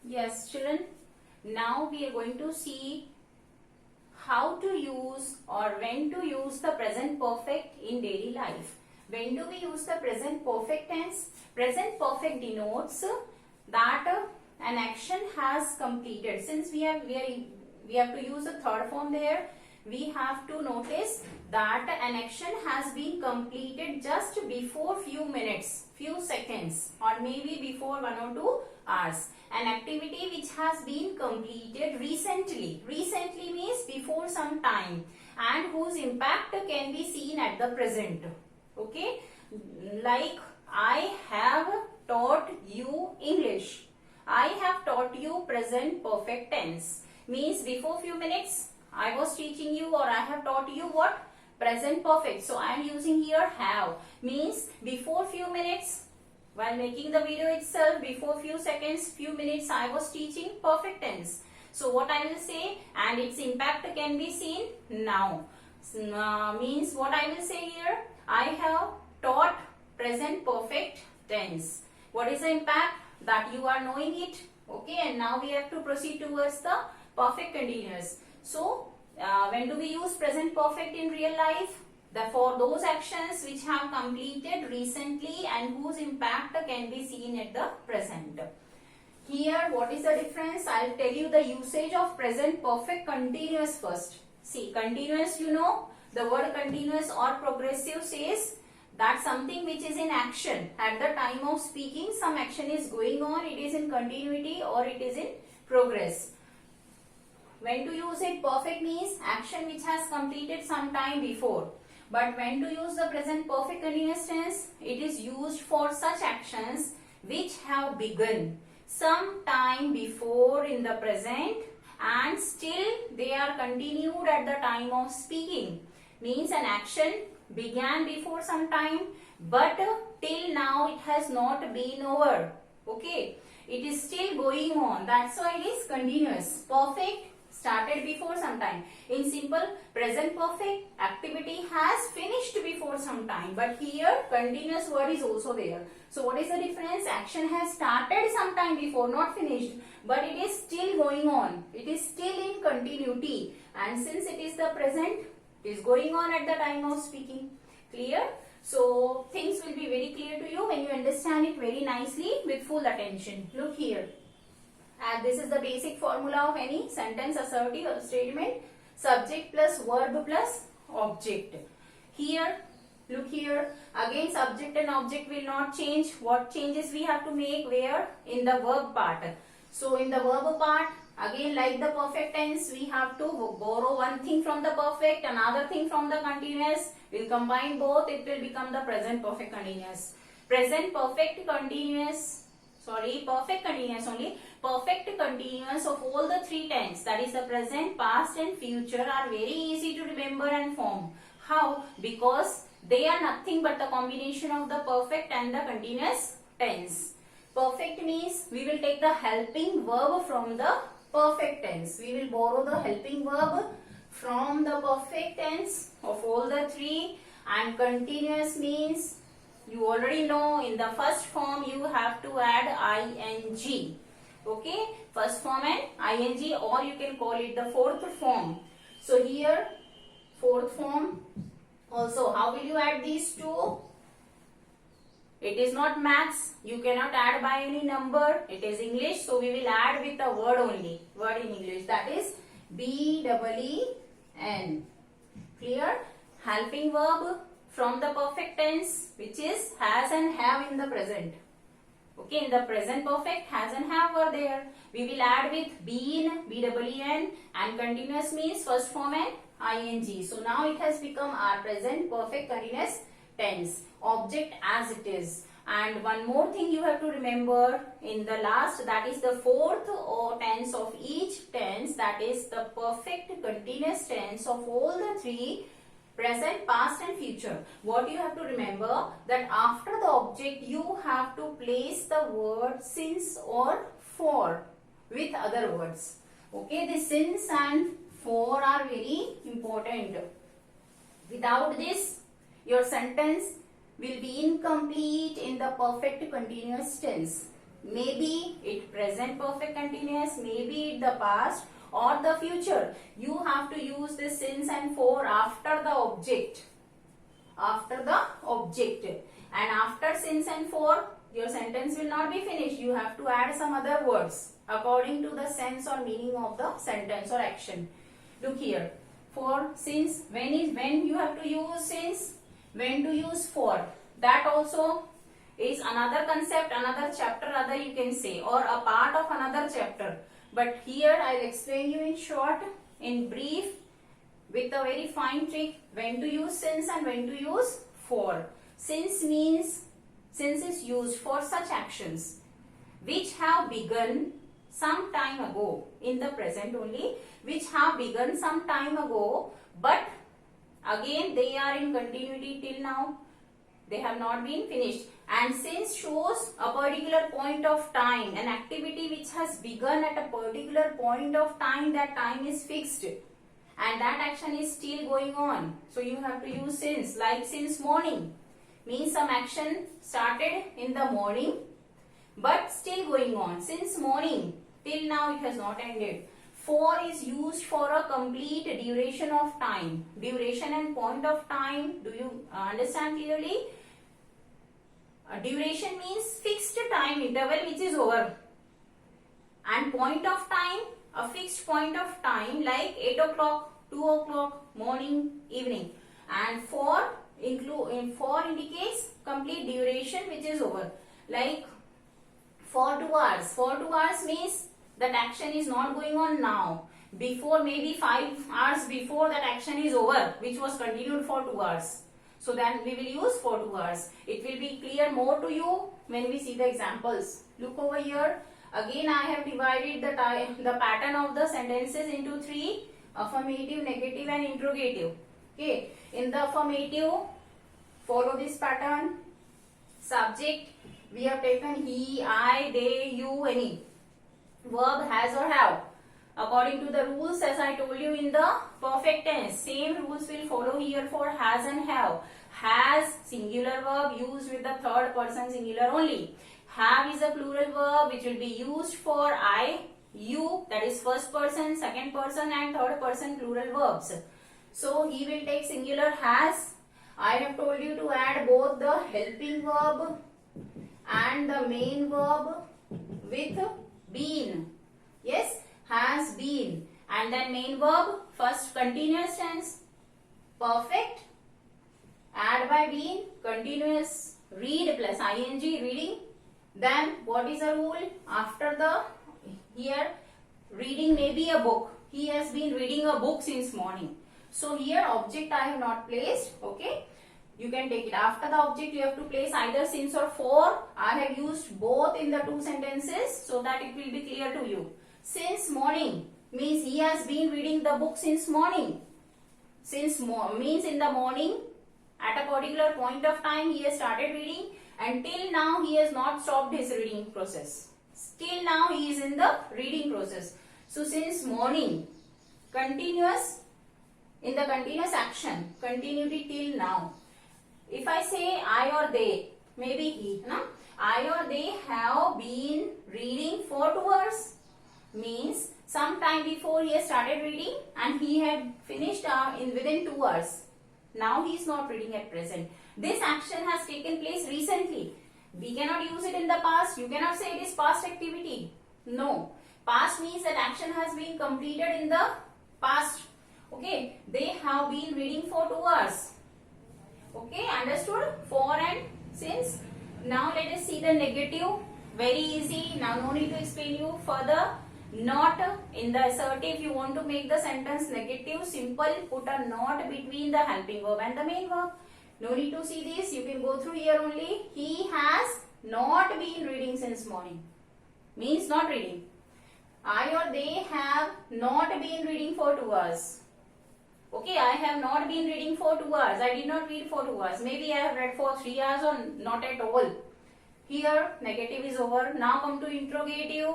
Yes, children. Now we are going to see how to use or when to use the present perfect in daily life. When do we use the present perfect tense? Present perfect denotes that an action has completed. Since we have to use the third form there, we have to notice that an action has been completed just before few minutes, few seconds, or maybe before 1 or 2 hours. An activity which has been completed recently. Recently means before some time, and whose impact can be seen at the present. Okay, like I have taught you English. I have taught you present perfect tense. Means before few minutes I was teaching you, or I have taught you what? Present perfect. So I am using here have. Means before few minutes, while making the video itself, before few seconds, few minutes, I was teaching perfect tense. So what I will say, and its impact can be seen now. Means what I will say here, I have taught present perfect tense. What is the impact? That you are knowing it. Okay, and now we have to proceed towards the perfect continuous. So when do we use present perfect in real life? For those actions which have completed recently and whose impact can be seen at the present. Here, what is the difference? I'll tell you the usage of present perfect continuous first. See, continuous, you know, the word continuous or progressive says that something which is in action at the time of speaking, some action is going on, it is in continuity or it is in progress. When to use it? Perfect means action which has completed some time before. But when to use the present perfect continuous tense? It is used for such actions which have begun some time before in the present and still they are continued at the time of speaking. Means an action began before some time, but till now it has not been over. Okay, it is still going on. That's why it is continuous. Perfect started before some time. In simple, present perfect, activity has finished before some time. But here, continuous word is also there. So what is the difference? Action has started some time before, not finished. But it is still going on. It is still in continuity. And since it is the present, it is going on at the time of speaking. Clear? So things will be very clear to you when you understand it very nicely with full attention. Look here. And this is the basic formula of any sentence, assertive or statement. Subject plus verb plus object. Here, look here. Again, subject and object will not change. What changes we have to make? Where? In the verb part. So, in the verb part, again like the perfect tense, we have to borrow one thing from the perfect, another thing from the continuous. We'll combine both. It will become the present perfect continuous. Present perfect continuous. Perfect continuous only. Perfect continuous of all the three tense, that is the present, past and future, are very easy to remember and form. How? Because they are nothing but the combination of the perfect and the continuous tense. Perfect means we will take the helping verb from the perfect tense. We will borrow the helping verb from the perfect tense of all the three. And continuous means, you already know, in the first form you have to add ing. Okay, first form and ing, or you can call it the fourth form. So here, fourth form. Also, how will you add these two? It is not maths. You cannot add by any number. It is English. So we will add with a word only. Word in English. That is B-E-E-N. Clear? Helping verb from the perfect tense, which is has and have in the present. Okay, in the present perfect, has and have were there. We will add with been, B-E-E-N, and continuous means first form and ing. So now it has become our present perfect continuous tense. Object as it is. And one more thing you have to remember in the last, that is the fourth tense of each tense, that is the perfect continuous tense of all the three, present, past and future. What you have to remember, that after the object you have to place the word since or for with other words. Okay, the since and for are very important. Without this, your sentence will be incomplete in the perfect continuous tense. maybe it present perfect continuous, maybe it the past or the future. You have to use this since and for after the object. After the object. And after since and for, your sentence will not be finished. You have to add some other words according to the sense or meaning of the sentence or action. Look here. For, since, when you have to use since, when to use for. That also is another concept, another chapter rather you can say, or a part of another chapter. But here I will explain you in short, in brief, with a very fine trick, when to use since and when to use for. Since means, since is used for such actions which have begun some time ago, in the present only, which have begun some time ago, but again they are in continuity till now. They have not been finished. And since shows a particular point of time, an activity which has begun at a particular point of time, that time is fixed and that action is still going on. So you have to use since, like since morning. Means some action started in the morning but still going on. Since morning till now it has not ended. For is used for a complete duration of time. Duration and point of time, do you understand clearly? Duration means fixed time interval which is over. And point of time, a fixed point of time like 8 o'clock, 2 o'clock, morning, evening. And for indicates complete duration which is over. Like for 2 hours. For 2 hours means that action is not going on now. Before, maybe 5 hours before, that action is over, which was continued for 2 hours. So then we will use for 2 hours. It will be clear more to you when we see the examples. Look over here. Again I have divided the pattern of the sentences into 3: affirmative, negative and interrogative. Okay. In the affirmative, follow this pattern. Subject, we have taken he, I, they, you, any. Verb, has or have. According to the rules, as I told you in the perfect tense, same rules will follow here for has and have. Has, singular verb used with the third person singular only. Have is a plural verb which will be used for I, you, that is first person, second person and third person plural verbs. So he will take singular has. I have told you to add both the helping verb and the main verb with been. Yes, has been. And then main verb, first continuous tense, perfect, add by been, continuous, read plus ing, reading. Then what is the rule? After the, here, reading may be a book. He has been reading a book since morning. So here object I have not placed. Okay. You can take it. After the object you have to place either since or for. I have used both in the two sentences so that it will be clear to you. Since morning means he has been reading the book since morning. Since means in the morning, at a particular point of time he has started reading, and till now he has not stopped his reading process. Still now he is in the reading process. So since morning, continuous, in the continuous action, continuity till now. If I say I or they, maybe he, no? I or they have been reading for 2 hours. Means some time before he has started reading and he had finished within 2 hours. Now he is not reading at present. This action has taken place recently. We cannot use it in the past. You cannot say it is past activity. No. Past means that action has been completed in the past. Okay. They have been reading for 2 hours. Okay. Understood? For and since. Now let us see the negative. Very easy. Now no need to explain you further. Not in the assertive, you want to make the sentence negative, simple, put a not between the helping verb and the main verb. No need to see this, you can go through here only. He has not been reading since morning. Means not reading. I or they have not been reading for 2 hours. Okay, I have not been reading for 2 hours. I did not read for 2 hours. Maybe I have read for 3 hours or not at all. Here, negative is over. Now come to interrogative.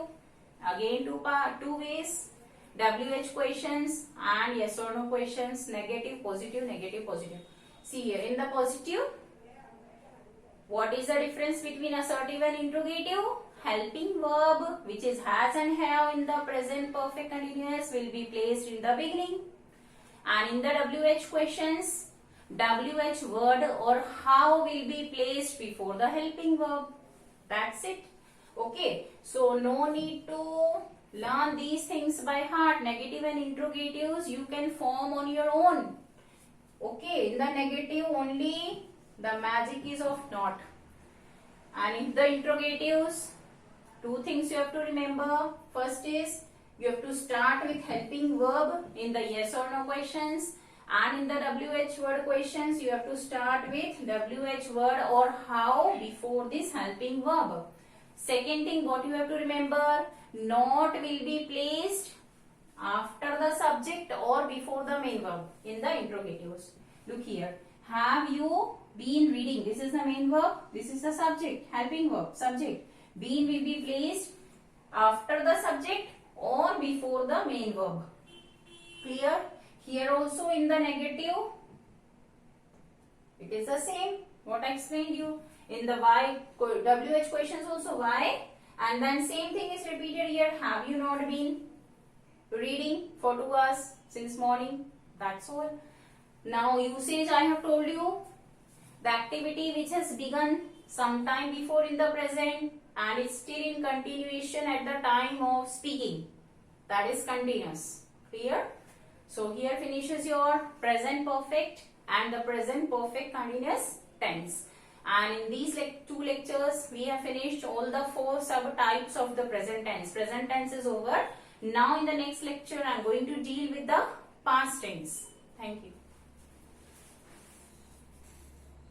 Again two ways, WH questions and yes or no questions, negative, positive, negative, positive. See here, in the positive, what is the difference between assertive and interrogative? helping verb which is has and have in the present perfect continuous will be placed in the beginning. And in the WH questions, WH word or how will be placed before the helping verb. That's it. Okay. So no need to learn these things by heart. Negative and interrogatives you can form on your own. Okay. In the negative only the magic is of not. And in the interrogatives, two things you have to remember. First is you have to start with helping verb in the yes or no questions, and in the WH word questions you have to start with WH word or how before this helping verb. Second thing what you have to remember, not will be placed after the subject or before the main verb in the interrogatives. Look here. Have you been reading? This is the main verb. This is the subject. Helping verb. Subject. Been will be placed after the subject or before the main verb. Clear? Here also in the negative, it is the same. What I explained you. In the why, WH questions also why. And then same thing is repeated here. Have you not been reading for 2 hours since morning? That's all. Now usage I have told you. The activity which has begun sometime before in the present and is still in continuation at the time of speaking. That is continuous. Clear? So here finishes your present perfect and the present perfect continuous tense. And in these two lectures we have finished all the 4 subtypes of the present tense. Present tense is over. Now in the next lecture I am going to deal with the past tense. Thank you.